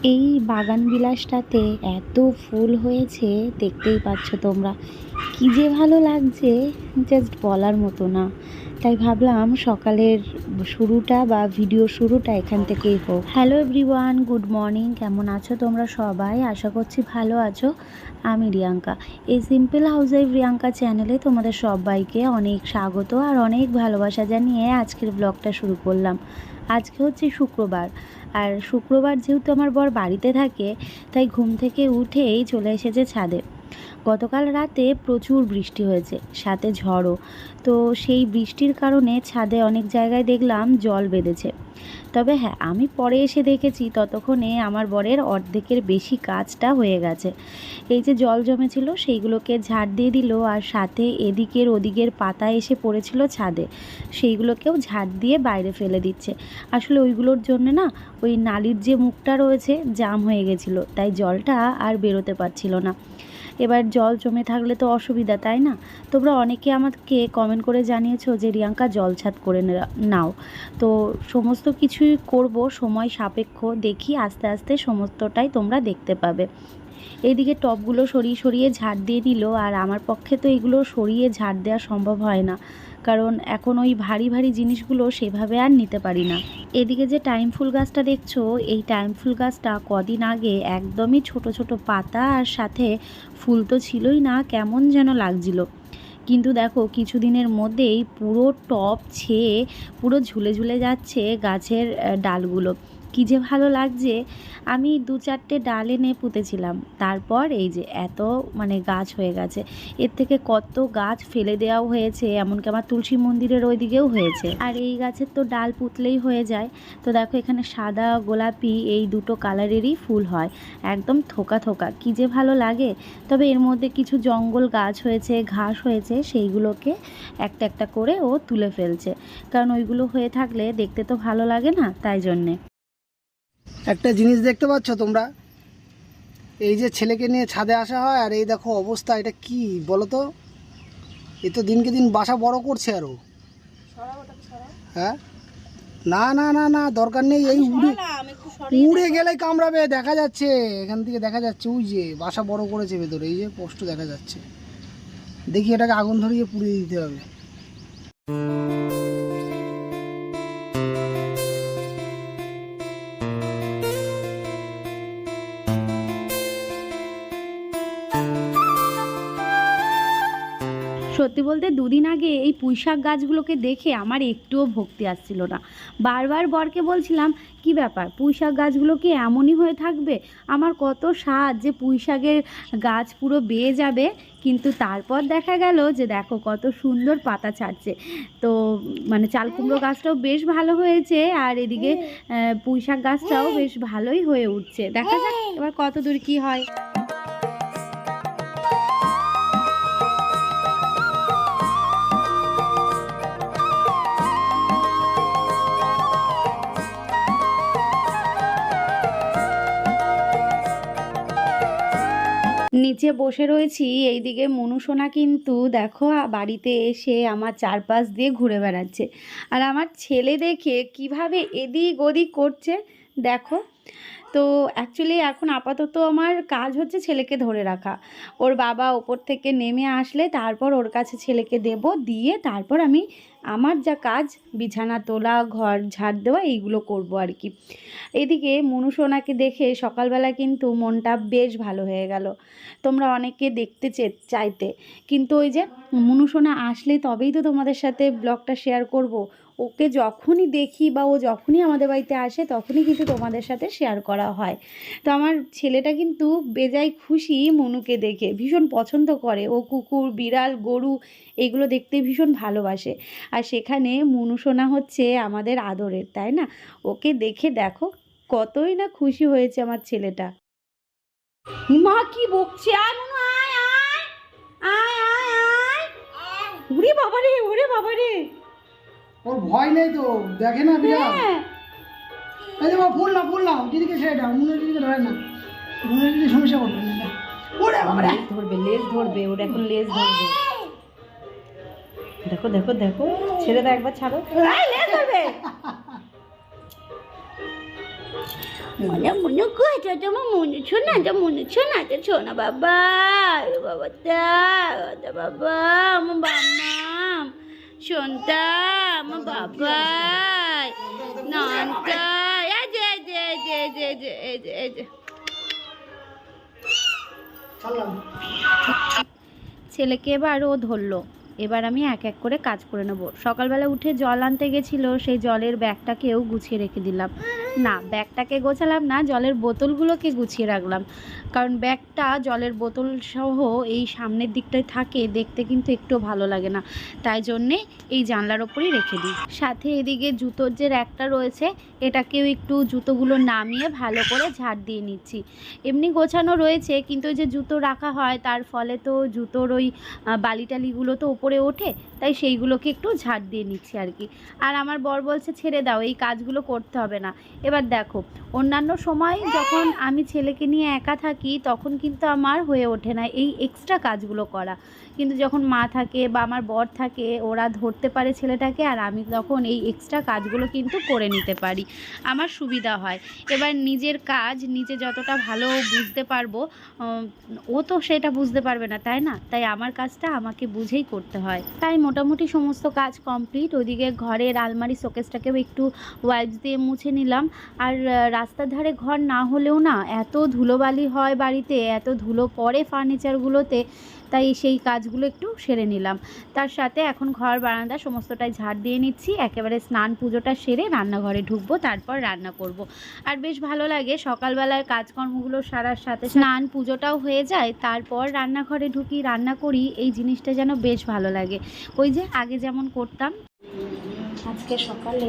এই বাগান বিলাসটাতে এত ফুল হয়েছে, দেখতেই পাচ্ছ তোমরা। কি যে ভালো লাগছে, জাস্ট বলার মতো না। তাই ভাবলাম সকালের শুরুটা বা ভিডিও শুরুটা এখান থেকেই হোক। Hello everyone, good morning. কেমন আছো তোমরা সবাই? আশা করছি ভালো আছো। আমি রিয়াঙ্কা। এই সিম্পল হাউস ওয়াইফ রিয়াঙ্কা চ্যানেলে তোমাদের সবাইকে অনেক স্বাগত আর অনেক ভালোবাসা জানিয়ে আজকের ব্লগটা শুরু করলাম। আজকে হচ্ছে শুক্রবার, আর শুক্রবার যেহেতু আমার বর বাড়িতে থাকে, তাই ঘুম থেকে উঠেই চলে এসেছে ছাদে। গতকাল রাতে প্রচুর বৃষ্টি হয়েছে, সাথে ঝড়ও। তো সেই বৃষ্টির কারণে ছাদে অনেক জায়গায় দেখলাম জল বেঁধেছে। তবে হ্যাঁ, আমি পরে এসে দেখেছি ততক্ষণে আমার বরের অর্ধেকের বেশি কাজটা হয়ে গেছে। এই যে জল জমেছিল সেইগুলোকে ঝাড় দিয়ে দিল, আর সাথে এদিকের ওদিকের পাতা এসে পড়েছিল ছাদে, সেইগুলোকেও ঝাড় দিয়ে বাইরে ফেলে দিচ্ছে। আসলে ওইগুলোর জন্য না, ওই নালির যে মুখটা রয়েছে জাম হয়ে গেছিলো, তাই জলটা আর বেরোতে পারছিল না। এবার জল জমে থাকলে তো অসুবিধা, তাই না? তোমরা অনেকে আমাকে কমেন্ট করে জানিয়েছো যে রিয়াঙ্কা জল ছাদ করে নাও। তো সমস্ত কিছুই করব, সময় সাপেক্ষ। দেখি আস্তে আস্তে সমস্তটাই তোমরা দেখতে পাবে। এইদিকে টবগুলো সরিয়ে সরিয়ে ঝাড় দিয়ে দিল, আর আমার পক্ষে তো এগুলো সরিয়ে ঝাড় দেওয়া সম্ভব হয় না, কারণ এখন ওই ভারী ভারী জিনিসগুলো সেভাবে আর নিতে পারি না। এদিকে যে টাইম ফুল গাছটা দেখছো, এই টাইম ফুল গাছটা কদিন আগে একদমই ছোট ছোট পাতা, আর সাথে ফুল তো ছিলই না, কেমন যেন লাগছিল। কিন্তু দেখো কিছুদিনের মধ্যেই পুরো টব ছেয়ে পুরো ঝুলে ঝুলে যাচ্ছে গাছের ডালগুলো। কী যে ভালো লাগছে। আমি 2-4টে ডাল এনে পুঁতেছিলাম, তারপর এই যে এত গাছ হয়ে গেছে। এর থেকে কত গাছ ফেলে দেওয়াও হয়েছে, এমনকি আমার তুলসী মন্দিরের ওই দিকেও হয়েছে। আর এই গাছের তো ডাল পুঁতলেই হয়ে যায়। তো দেখো এখানে সাদা গোলাপি এই দুটো কালারেরই ফুল হয়, একদম থোকা থোকা। কী যে ভালো লাগে। তবে এর মধ্যে কিছু জঙ্গল গাছ হয়েছে, ঘাস হয়েছে, সেইগুলোকে একটা একটা করে ও তুলে ফেলছে, কারণ ওইগুলো হয়ে থাকলে দেখতে তো ভালো লাগে না, তাই জন্যে। একটা জিনিস দেখতে পাচ্ছ তোমরা, এই যে ছেলেকে নিয়ে ছাদে আসা হয়, আর এই দেখো অবস্থা, এটা কি বলো তো? এ তো দিনকে দিন বাসা বড় করছে আরো। হ্যাঁ, না না না না, দরকার নেই। এই উড়ে উড়ে গেলে কামড়াবে, দেখা যাচ্ছে এখান থেকে, দেখা যাচ্ছে ওই যে বাসা বড় করেছে ভেতরে, এই যে স্পষ্ট দেখা যাচ্ছে। দেখি এটাকে আগুন ধরিয়ে পুড়িয়ে দিতে হবে। সত্যি বলতে দুদিন আগে এই পুঁইশাক গাছগুলোকে দেখে আমার একটুও ভক্তি আসছিল না। বারবার বরকে বলছিলাম, কি ব্যাপার, পুঁইশাক গাছগুলো কি এমনই হয়ে থাকবে? আমার কত স্বাদ যে পুঁইশাকের গাছ পুরো বেয়ে যাবে, কিন্তু তারপর দেখা গেল যে দেখো কত সুন্দর পাতা ছাড়ছে। তো চাল কুমড়ো গাছটাও বেশ ভালো হয়েছে, আর এদিকে পুঁইশাক গাছটাও বেশ ভালোই হয়ে উঠছে। দেখা যাক এবার কত দূর কী হয়। নিচে বসে রয়েছি, এইদিকে মনুসোনা কিন্তু দেখো বাড়িতে এসে আমার চারপাশ দিয়ে ঘুরে বেড়াচ্ছে, আর আমার ছেলে দেখে কিভাবে এদিক ওদিক করছে দেখো। তো অ্যাকচুয়ালি এখন আপাতত আমার কাজ হচ্ছে ছেলেকে ধরে রাখা। ওর বাবা ওপর থেকে নেমে আসলে তারপর ওর কাছে ছেলেকে দেব, দিয়ে তারপর আমি আমার যা কাজ, বিছানা তোলা, ঘর ঝাড় দেওয়া, এইগুলো করব আর কি। এদিকে মনুসোনাকে দেখে সকালবেলা কিন্তু মনটা বেশ ভালো হয়ে গেল। তোমরা অনেকে দেখতে চাইতে, কিন্তু ওই যে মনুসোনা আসলে তবেই তো তোমাদের সাথে ব্লগটা শেয়ার করব। ওকে যখনই দেখি বা ও যখনই আমাদের বাড়িতে আসে তখনই কিন্তু তোমাদের সাথে শেয়ার করা হয়। তো আমার ছেলেটা কিন্তু বেজায় খুশি মনুকে দেখে, ভীষণ পছন্দ করে। ও কুকুর, বিড়াল, গরু এগুলো দেখতে ভীষণ ভালোবাসে, আর সেখানে মনুসোনা হচ্ছে আমাদের আদরের, তাই না? ওকে দেখে দেখো কতই না খুশি হয়েছে আমার ছেলেটা। মা কি বকছে, আয় মনু, আয় আয় আয় আয় আয়। ওরে বাবারে, ওরে বাবারে, ওর ভয় নেই তো, দেখে না বিড়াল। হ্যাঁ। এই যে ফুল না, ফুল না, দিদিকে সেটা মনে দিদিকে ধরে না, মনে দিদি সমস্যা করবে না। ওরে বাবা, লেজ ধরবে, লেজ ধরবে, ওর এখন লেজ ধরবে। দেখো দেখো দেখো, ছেড়ে দাও, একবার ছাড়ো, লেজ ধরবে। মনে মনে কোথায় তোমার মনে শোনা তো মনে শোনা তো শোনা বাবা বাবাটা বাবা আমার বাবা শোনতা আমার বাবা ননটা এই যে এই যে এই যে এই যে এই যে এই যে এই যে ছাড়লাম। ছেলেকে এবার ও ধরলো। এবার আমি এক এক করে কাজ করে নেব। সকালবেলা উঠে জল আনতে গেছিলো, সেই জলের ব্যাগটাকেও গুছিয়ে রেখে দিলাম। না, ব্যাগটাকে গোছালাম না, জলের বোতলগুলোকে গুছিয়ে রাখলাম। কারণ ব্যাগটা জলের বোতল সহ এই সামনের দিকটায় থাকে, দেখতে কিন্তু একটু ভালো লাগে না, তাই জন্যে এই জানলার ওপরেই রেখে দিই। সাথে এদিকে জুতোর যে র্যাকটা রয়েছে, এটাকেও একটু জুতোগুলো নামিয়ে ভালো করে ঝাড় দিয়ে নিচ্ছি। এমনি গোছানো রয়েছে, কিন্তু ওই যে জুতো রাখা হয় তার ফলে তো জুতোর ওই বালিটালিগুলো তো ওপরে ওঠে, তাই সেইগুলোকে একটু ঝাড় দিয়ে নিচ্ছি আর কি। আর আমার বর বলছে ছেড়ে দাও, এই কাজগুলো করতে হবে না। এবার দেখো, অন্যান্য সময় যখন আমি ছেলেকে নিয়ে একা থাকি তখন কিন্তু আমার হয়ে ওঠে না এই এক্সট্রা কাজগুলো করা, কিন্তু যখন মা থাকে বা আমার বর থাকে, ওরা ধরতে পারে ছেলেটাকে, আর আমি তখন এই এক্সট্রা কাজগুলো কিন্তু করে নিতে পারি, আমার সুবিধা হয়। এবার নিজের কাজ নিজে যতটা ভালো বুঝতে পারবো, ও তো সেটা বুঝতে পারবে না, তাই না? তাই আমার কাজটা আমাকে বুঝেই করতে হয়। তাই মোটামুটি সমস্ত কাজ কমপ্লিট। ওদিকে ঘরের আলমারি শোকেসটাকেও একটু ওয়াইপস দিয়ে মুছে নিলাম। আর রাস্তার ধারে ঘর না হলেও না, এত ধুলোবালি হয় বাড়িতে, এত ধুলো পড়ে ফার্নিচারগুলোতে, তাই সেই কাজগুলো একটু সেরে নিলাম। তার সাথে এখন ঘর বারান্দা সমস্তটাই ঝাড় দিয়ে নিচ্ছি। একেবারে স্নান পুজোটা সেরে রান্নাঘরে ঢুকবো, তারপর রান্না করব। আর বেশ ভালো লাগে সকালবেলার কাজকর্মগুলো সারার সাথে স্নান পুজোটাও হয়ে যায়, তারপর রান্নাঘরে ঢুকি, রান্না করি, এই জিনিসটা যেন বেশ ভালো লাগে, ওই যে আগে যেমন করতাম। আজকে সকালে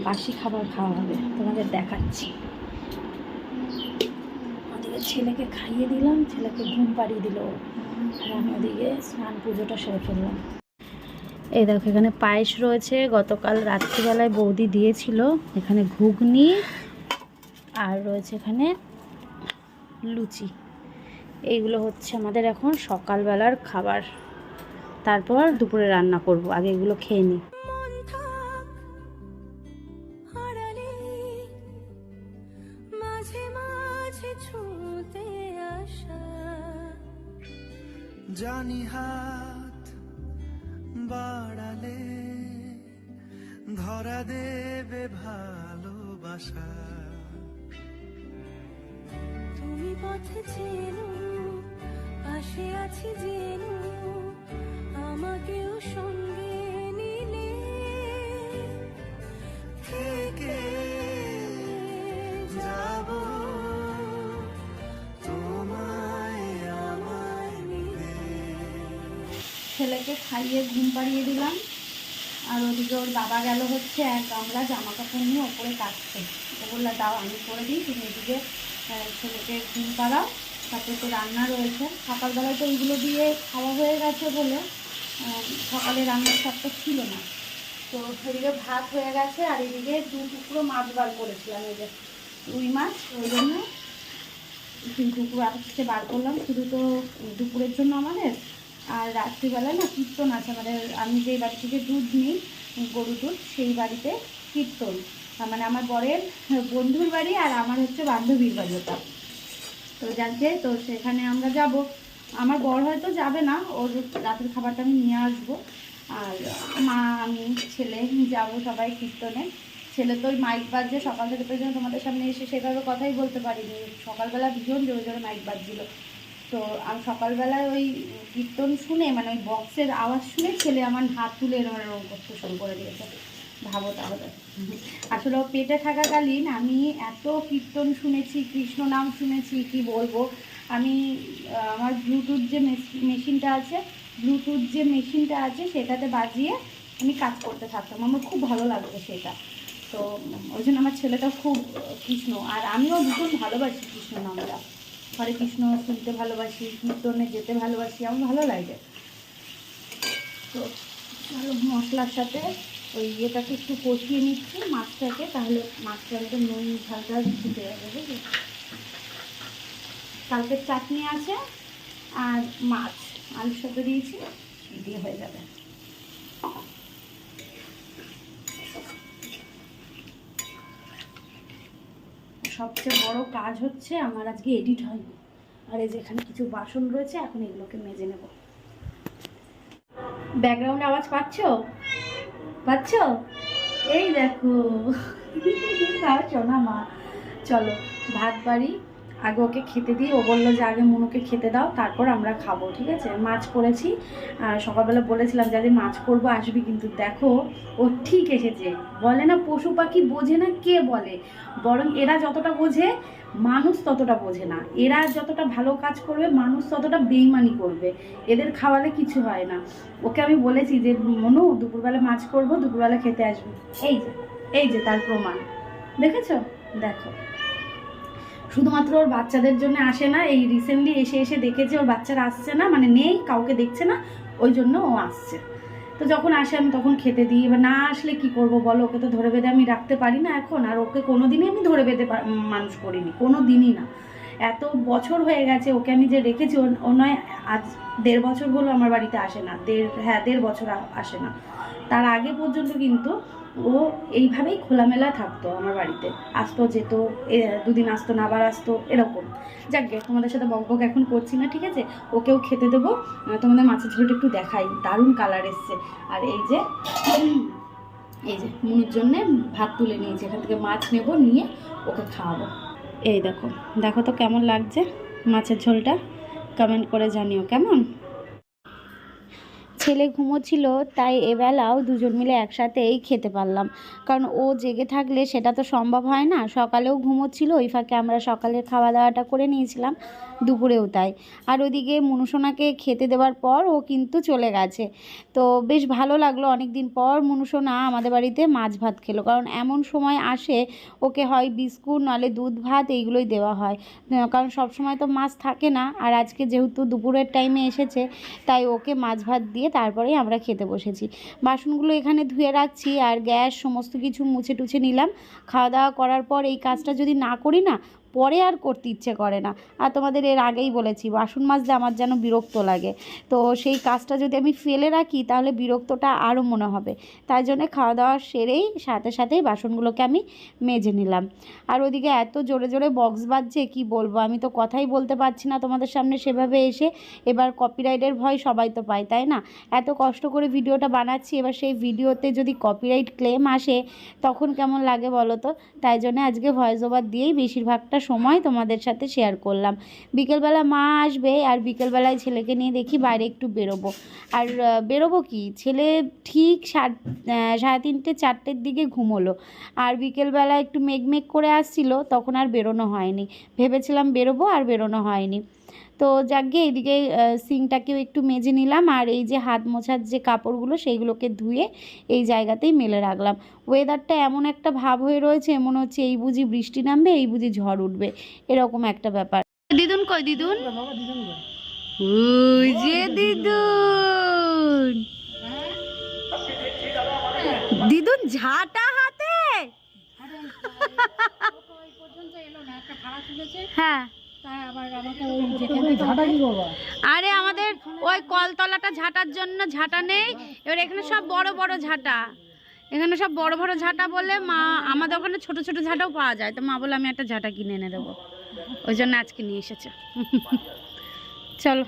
বাসি খাবার খাওয়া হবে, তোমাদের দেখাচ্ছি। ওদিকে ছেলেকে খাইয়ে দিলাম, ছেলেকে ঘুম পাড়িয়ে দিল, আর আমি ওদিকে স্নান পুজোটা সেরে ফেললাম। এই দেখো, এখানে পায়েস রয়েছে, গতকাল রাত্রিবেলায় বৌদি দিয়েছিল। এখানে ঘুগনি, আর রয়েছে এখানে লুচি। এইগুলো হচ্ছে আমাদের এখন সকালবেলার খাবার, তারপর দুপুরে রান্না করব। আগে এগুলো খেয়ে নিই। জানি হাত বাড়ালে ধরা দেবে ভালোবাসা, তুমি পথে চেনো, পাশে আছি জেনো, আমাকেও সঙ্গে নিলে থেকে যাব তোমায় আমায় মিলে। ছেলেকে খাইয়ে ঘুম পাড়িয়ে দিলাম, আর ওদিকে ওর বাবা গেল হচ্ছে এক গামলা জামা কাপড় নিয়ে ওপরে কাটছে। ও বললো দাও আমি করে দিই, তুমি এদিকে ছেলেকে ঘুম পাড়াও, তারপরে তো রান্না রয়েছে। সকালবেলায় তো ওইগুলো দিয়ে খাওয়া হয়ে গেছে বলে সকালে রান্নার চাপটা ছিল না। তো এদিকে ভাত হয়ে গেছে, আর এদিকে 2 টুকরো মাছ বার করেছিলাম, এই যে রুই মাছ, ওই জন্য 3 টুকরো আজকে বার করলাম, শুধু তো দুপুরের জন্য আমাদের। আর রাত্রিবেলায় না কীর্তন আছে আমাদের, আমি যেই বাড়ি থেকে দুধ নিই, গরুর দুধ, সেই বাড়িতে কীর্তন, মানে আমার বরের বন্ধুর বাড়ি আর আমার হচ্ছে বান্ধবীর বাড়ি ওটা। তো যাচ্ছে, তো সেখানে আমরা যাব। আমার বর হয়তো যাবে না, ওর রাতের খাবারটা আমি নিয়ে আসবো, আর মা আমি ছেলে যাব সবাই কীর্তনে। ছেলে তো ওই মাইক বাজছে সকাল থেকে, তো জন্য তোমাদের সামনে এসে সেভাবে কথাই বলতে পারিনি। সকালবেলা ভীষণ জোরে জোরে মাইক বাজছিল, তো আমি সকালবেলায় ওই কীর্তন শুনে, মানে ওই বক্সের আওয়াজ শুনে ছেলে আমার হাত তুলে এরকম করতে শুরু করে দিয়েছে। ভাবো তাহলে, আসলে ও পেটে থাকাকালীন আমি এত কীর্তন শুনেছি, কৃষ্ণ নাম শুনেছি, কি বলবো। আমি আমার ব্লুটুথ যে মেশিনটা আছে সেটাতে বাজিয়ে আমি কাজ করতে থাকতাম, আমার খুব ভালো লাগতো সেটা। তো ওই জন্য আমার ছেলেটা খুব কৃষ্ণ, আর আমিও ভীষণ ভালোবাসি কৃষ্ণ নামটা। হরে কৃষ্ণ শুনতে ভালোবাসি, কীর্তনে যেতে ভালোবাসি, আমার ভালো লাগে। তো ভালো মশলার সাথে ওই ইয়েটাকে একটু কষিয়ে নিচ্ছি মাছটাকে, তাহলে মাছটা একদম নুন ঝালটা ফুটে যাবে, বুঝলি। কালকের চাটনি আছে আর মাছ আলুর সাথে দিয়েছি, দিয়ে হয়ে যাবে। সবচেয়ে বড় কাজ হচ্ছে আমার আজকে এডিট হয়নি, আর এই যে এখানে কিছু বাসন রয়েছে, এখন এগুলোকে মেজে নেব। ব্যাকগ্রাউন্ডে আওয়াজ পাচ্ছ? এই দেখো শোনা মা। চলো ভাত বাড়ি, আগে ওকে খেতে দিই। ও বললো যে আগে মনুকে খেতে দাও, তারপর আমরা খাবো, ঠিক আছে? মাছ করেছি, সকালবেলা বলেছিলাম যে মাছ করবো আসবি, কিন্তু দেখো ও ঠিক এসেছে। বলে না পশু পাখি বোঝে না কে বলে, বরং এরা যতটা বোঝে মানুষ ততটা বোঝে না। এরা যতটা ভালো কাজ করবে মানুষ ততটা বেইমানি করবে, এদের খাওয়ালে কিছু হয় না। ওকে আমি বলেছি যে মনু দুপুরবেলা মাছ করবো, দুপুরবেলা খেতে আসবি। এই যে তার প্রমাণ, দেখেছো? দেখো, শুধুমাত্র ওর বাচ্চাদের জন্য আসে না, এই রিসেন্টলি এসে দেখেছে ওর বাচ্চারা আসছে না, মানে নেই, কাউকে দেখছে না, ওই জন্য ও আসছে। তো যখন আসে আমি তখন খেতে দিই। এবার না আসলে কি করব বলো? ওকে তো ধরে বেঁধে আমি রাখতে পারি না এখন, আর ওকে কোনোদিনই আমি ধরে বেঁধে মানুষ করিনি, কোনো দিনই না। এত বছর হয়ে গেছে ওকে আমি যে রেখেছি, ও নয় আজ 1.5 বছর হলো আমার বাড়িতে আসে না, 1.5 বছর আসে না। তার আগে পর্যন্ত কিন্তু ও এইভাবেই খোলামেলা থাকতো আমার বাড়িতে, আসতো যেত, 2 দিন আসতো না, আবার আসতো, এরকম। যাক গে, তোমাদের সাথে বকবক এখন করছি না, ঠিক আছে? ওকেও খেতে দেবো। তোমাদের মাছের ঝোলটা একটু দেখাই, দারুণ কালার এসছে। আর এই যে মনুর জন্যে ভাত তুলে নিয়েছি, এখান থেকে মাছ নেব, নিয়ে ওকে খাওয়াবো। এই দেখো তো কেমন লাগছে মাছের ঝোলটা, কমেন্ট করে জানিও কেমন। ছেলে ঘুমোচ্ছিল, তাই এবেলাও দুজন মিলে একসাথেই খেতে পারলাম, কারণ ও জেগে থাকলে সেটা তো সম্ভব হয় না। সকালেও ঘুমোচ্ছিল, ওই ফাঁকে আমরা সকালের খাওয়া দাওয়াটা করে নিয়েছিলাম, দুপুরেও তাই। আর ওদিকে মনুসোনাকে খেতে দেওয়ার পর ও কিন্তু চলে গেছে। তো বেশ ভালো লাগলো, অনেক দিন পর মনুসোনা আমাদের বাড়িতে মাছ ভাত খেলো, কারণ এমন সময় আসে ওকে হয় বিস্কুট নাহলে দুধ ভাত এইগুলোই দেওয়া হয়, কারণ সব সময় তো মাছ থাকে না। আর আজকে যেহেতু দুপুরের টাইমে এসেছে, তাই ওকে মাছ ভাত দিয়ে তারপরেই আমরা খেতে বসেছি। বাসনগুলো এখানে ধুয়ে রাখছি, আর গ্যাস সমস্ত কিছু মুছে টুছে নিলাম। খাওয়া দাওয়া করার পর এই কাজটা যদি না করি না, পরে আর করতে ইচ্ছে করে না। আর তোমাদের এর আগেই বলেছি, বাসন মাজতে আমার যেন বিরক্ত লাগে, তো সেই কাজটা যদি আমি ফেলে রাখি তাহলে বিরক্তটা আরও মনে হবে। তাই জন্য খাওয়া দাওয়া সেরেই সাথেই বাসনগুলোকে আমি মেজে নিলাম। আর ওদিকে এত জোরে জোরে বক্স বাজছে, কি বলবো, আমি তো কথাই বলতে পারছি না তোমাদের সামনে সেভাবে এসে। এবার কপিরাইটের ভয় সবাই তো পায়, তাই না? এত কষ্ট করে ভিডিওটা বানাচ্ছি, এবার সেই ভিডিওতে যদি কপিরাইট ক্লেম আসে তখন কেমন লাগে বলো তো? তাই জন্য আজকে ভয়েস ওভার দিয়েই বেশিরভাগটা সময় তোমাদের সাথে শেয়ার করলাম। বিকেলবেলা মা আসবে, আর বিকেলবেলায় ছেলেকে নিয়ে দেখি বাইরে একটু বেরোবো। আর বেরোবো কি, ছেলে ঠিক 3:30 4টের দিকে ঘুমোলো, আর বিকেলবেলা একটু মেঘ করে আসছিল, তখন আর বেরোনো হয়নি। ভেবেছিলাম বেরোবো, আর বেরোনো হয়নি। তো যাকগে, এইদিকে সিংটাকেও একটু মেজে নিলাম, আর এই যে হাত মোছার যে কাপড়গুলো সেইগুলোকে ধুয়ে এই জায়গাতেই মেলে রাখলাম। ওয়েদারটা এমন একটা ভাব হয়ে রয়েছে, মনে হচ্ছে এই বুঝি বৃষ্টি নামবে, এই বুঝি ঝড় উঠবে, এরকম একটা ব্যাপার। দিদুন কই? দিদুন ওই যে দিদুন ঝাঁটা হাতে। হ্যাঁ, আরে আমাদের ওই কলতলাটা ঝাঁটার জন্য ঝাঁটা নেই, এবার এখানে সব বড় বড় ঝাঁটা, এখানে সব বড় বড় ঝাঁটা বলে মা, আমাদের ওখানে ছোট ছোট ঝাঁটাও পাওয়া যায়, তো মা বলে আমি একটা ঝাঁটা কিনে এনে দেবো, ওই জন্য আজকে নিয়ে এসেছে। চলো।